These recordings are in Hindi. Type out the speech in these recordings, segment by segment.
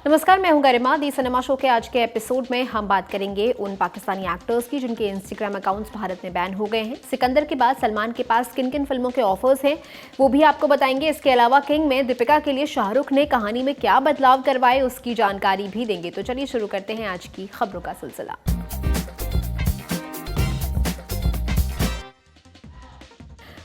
नमस्कार, मैं हूं गरिमा। दी सिनेमा शो के आज के एपिसोड में हम बात करेंगे उन पाकिस्तानी एक्टर्स की जिनके इंस्टाग्राम अकाउंट्स भारत में बैन हो गए हैं। सिकंदर के बाद सलमान के पास किन किन फिल्मों के ऑफर्स हैं वो भी आपको बताएंगे। इसके अलावा किंग में दीपिका के लिए शाहरुख ने कहानी में क्या बदलाव करवाए उसकी जानकारी भी देंगे। तो चलिए शुरू करते हैं आज की खबरों का सिलसिला।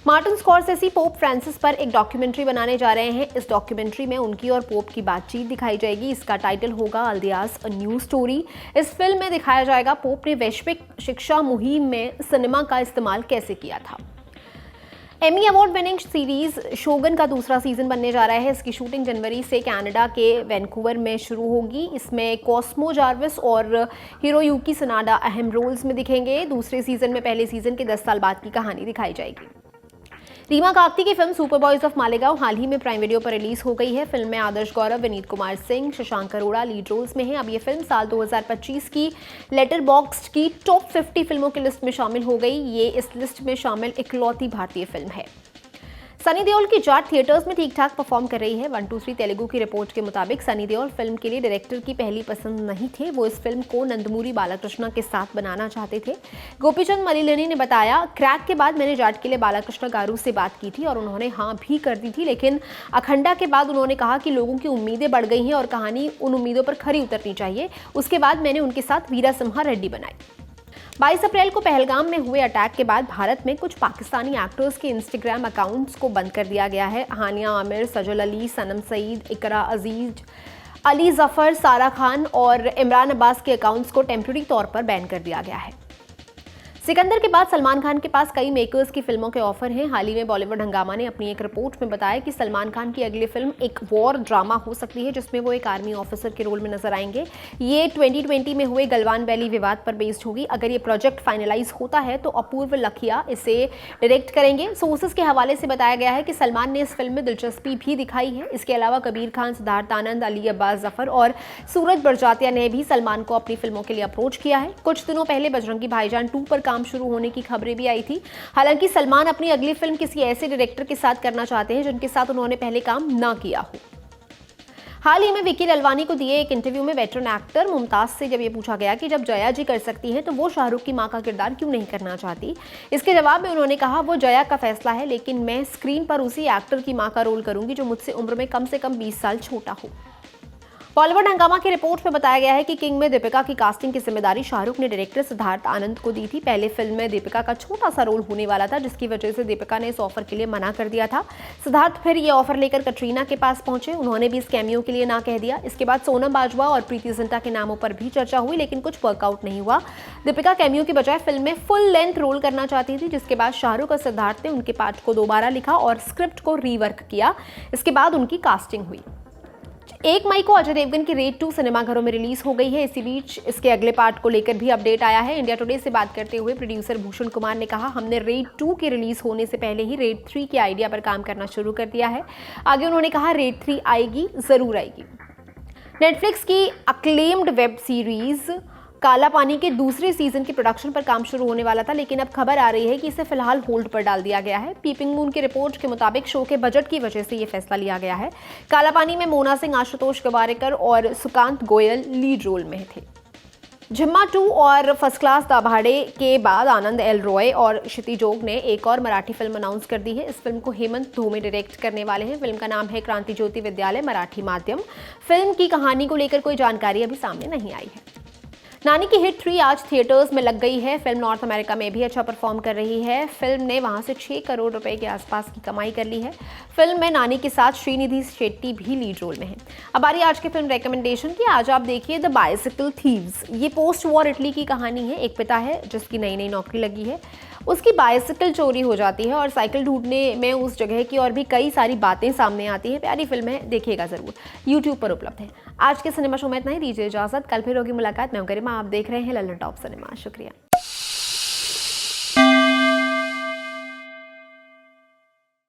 मार्टिन स्कॉर्सेसी पोप फ्रांसिस पर एक डॉक्यूमेंट्री बनाने जा रहे हैं। इस डॉक्यूमेंट्री में उनकी और पोप की बातचीत दिखाई जाएगी। इसका टाइटल होगा अल्दियास अ न्यू स्टोरी। इस फिल्म में दिखाया जाएगा पोप ने वैश्विक शिक्षा मुहिम में सिनेमा का इस्तेमाल कैसे किया था। एमी अवार्ड विनिंग सीरीज शोगन का दूसरा सीजन बनने जा रहा है। इसकी शूटिंग जनवरी से कनाडा के वैंकूवर में शुरू होगी। इसमें कॉस्मो जार्विस और हिरोयुकी सनाडा अहम रोल्स में दिखेंगे। दूसरे सीजन में पहले सीजन के 10 साल बाद की कहानी दिखाई जाएगी। रीमा कागती की film super boys of Malegaon हाल ही में प्राइम वीडियो पर रिलीज हो गई है। फिल्म में आदर्श गौरव, विनीत कुमार सिंह, शशांक अरोड़ा लीड रोल्स में हैं। अब ये फिल्म साल 2025 की लेटर बॉक्स की टॉप 50 फिल्मों की लिस्ट में शामिल हो गई। ये इस लिस्ट में शामिल इकलौती भारतीय फिल्म है। सनी देओल की जाट थिएटर्स में ठीक ठाक परफॉर्म कर रही है। 123 तेलुगु की रिपोर्ट के मुताबिक सनी देओल फिल्म के लिए डायरेक्टर की पहली पसंद नहीं थे। वो इस फिल्म को नंदमूरी बालाकृष्णा के साथ बनाना चाहते थे। गोपीचंद मलिलेनी ने बताया, क्रैक के बाद मैंने जाट के लिए बालाकृष्ण गारू से बात की थी और उन्होंने हाँ भी कर दी थी, लेकिन अखंडा के बाद उन्होंने कहा कि लोगों की उम्मीदें बढ़ गई हैं और कहानी उन उम्मीदों पर खरी उतरनी चाहिए। उसके बाद मैंने उनके साथ वीरा सिम्हा रेड्डी बनाई। 22 अप्रैल को पहलगाम में हुए अटैक के बाद भारत में कुछ पाकिस्तानी एक्टर्स के इंस्टाग्राम अकाउंट्स को बंद कर दिया गया है। हानिया आमिर, सजल अली, सनम सईद, इकरा अजीज, अली जफर, सारा खान और इमरान अब्बास के अकाउंट्स को टेम्पररी तौर पर बैन कर दिया गया है। सिकंदर के बाद सलमान खान के पास कई मेकर्स की फिल्मों के ऑफर हैं। हाल ही में बॉलीवुड हंगामा ने अपनी एक रिपोर्ट में बताया कि सलमान खान की अगली फिल्म एक वॉर ड्रामा हो सकती है जिसमें वो एक आर्मी ऑफिसर के रोल में नजर आएंगे। ये 2020 में हुए गलवान वैली विवाद पर बेस्ड होगी। अगर ये प्रोजेक्ट फाइनलाइज होता है तो अपूर्व लखिया इसे डायरेक्ट करेंगे। सोर्सेज के हवाले से बताया गया है कि सलमान ने इस फिल्म में दिलचस्पी भी दिखाई है। इसके अलावा कबीर खान, सिद्धार्थ आनंद, अली अब्बास जफर और सूरज बरजातिया ने भी सलमान को अपनी फिल्मों के लिए अप्रोच किया है। कुछ दिनों पहले बजरंगी भाईजान 2 पर काम शुरू होने की खबरें भी आई थी। हालांकि सलमान अपनी अगली फिल्म किसी ऐसे डायरेक्टर के साथ करना चाहते हैं जिनके साथ उन्होंने पहले काम ना किया हो। हाल ही में विकी ललवानी को दिए एक इंटरव्यू में वेटरन एक्टर मुमताज से जब ये पूछा गया कि जब जया जी कर सकती हैं तो वो शाहरुख की मां का किरदार क्यों नहीं करना चाहती, इसके जवाब में उन्होंने कहा, वो जया का फैसला है, लेकिन मैं स्क्रीन पर उसी एक्टर की मां का रोल करूंगी जो मुझसे उम्र में कम से कम 20 साल छोटा हो। बॉलीवुड हंगामा की रिपोर्ट में बताया गया है कि किंग में दीपिका की कास्टिंग की जिम्मेदारी शाहरुख ने डायरेक्टर सिद्धार्थ आनंद को दी थी। पहले फिल्म में दीपिका का छोटा सा रोल होने वाला था, जिसकी वजह से दीपिका ने इस ऑफर के लिए मना कर दिया था। सिद्धार्थ फिर ये ऑफर लेकर कटरीना के पास पहुंचे। उन्होंने भी इस कैमियो के लिए ना कह दिया। इसके बाद सोनम बाजवा और प्रीति जिंटा के नामों पर भी चर्चा हुई, लेकिन कुछ वर्कआउट नहीं हुआ। दीपिका कैमियो की बजाय फिल्म में फुल लेंथ रोल करना चाहती थी, जिसके बाद शाहरुख और सिद्धार्थ ने उनके पार्ट को दोबारा लिखा और स्क्रिप्ट को रीवर्क किया। इसके बाद उनकी कास्टिंग हुई। 1 मई को अजय देवगन की रेड 2 सिनेमाघरों में रिलीज हो गई है। इसी बीच इसके अगले पार्ट को लेकर भी अपडेट आया है। इंडिया टुडे से बात करते हुए प्रोड्यूसर भूषण कुमार ने कहा, हमने रेड 2 के रिलीज होने से पहले ही रेड 3 के आइडिया पर काम करना शुरू कर दिया है। आगे उन्होंने कहा, रेड 3 आएगी, जरूर आएगी। नेटफ्लिक्स की अक्लेम्ड वेब सीरीज काला पानी के दूसरे सीजन के प्रोडक्शन पर काम शुरू होने वाला था, लेकिन अब खबर आ रही है कि इसे फिलहाल होल्ड पर डाल दिया गया है। पीपिंग मून की रिपोर्ट के मुताबिक शो के बजट की वजह से ये फैसला लिया गया है। काला पानी में मोना सिंह, आशुतोष गवारेकर और सुकांत गोयल लीड रोल में थे। झिम्मा 2 और फर्स्ट क्लास दाभाड़े के बाद आनंद एल रॉय और क्षिति जोग ने एक और मराठी फिल्म अनाउंस कर दी है। इस फिल्म को हेमंत धोमे डायरेक्ट करने वाले हैं। फिल्म का नाम है क्रांति ज्योति विद्यालय मराठी माध्यम। फिल्म की कहानी को लेकर कोई जानकारी अभी सामने नहीं आई है। नानी की हिट 3 आज थिएटर्स में लग गई है। फिल्म नॉर्थ अमेरिका में भी अच्छा परफॉर्म कर रही है। फिल्म ने वहां से 6 करोड़ रुपए के आसपास की कमाई कर ली है। फिल्म में नानी के साथ श्रीनिधि शेट्टी भी लीड रोल में है। अब आ रही आज की फिल्म रिकमेंडेशन की। आज आप देखिए द बाइसिकल थीव्स। ये पोस्ट वॉर इटली की कहानी है। एक पिता है जिसकी नई नई नौकरी लगी है, उसकी बाइसिकल चोरी हो जाती है और साइकिल ढूंढने में उस जगह की और भी कई सारी बातें सामने आती है। प्यारी फिल्म है, देखिएगा जरूर। यूट्यूब पर उपलब्ध है। आज के सिनेमा शो में इतना ही। दीजिए इजाजत, कल फिर होगी मुलाकात। मैं गरिमा, आप देख रहे हैं लल्लन टॉप सिनेमा। शुक्रिया।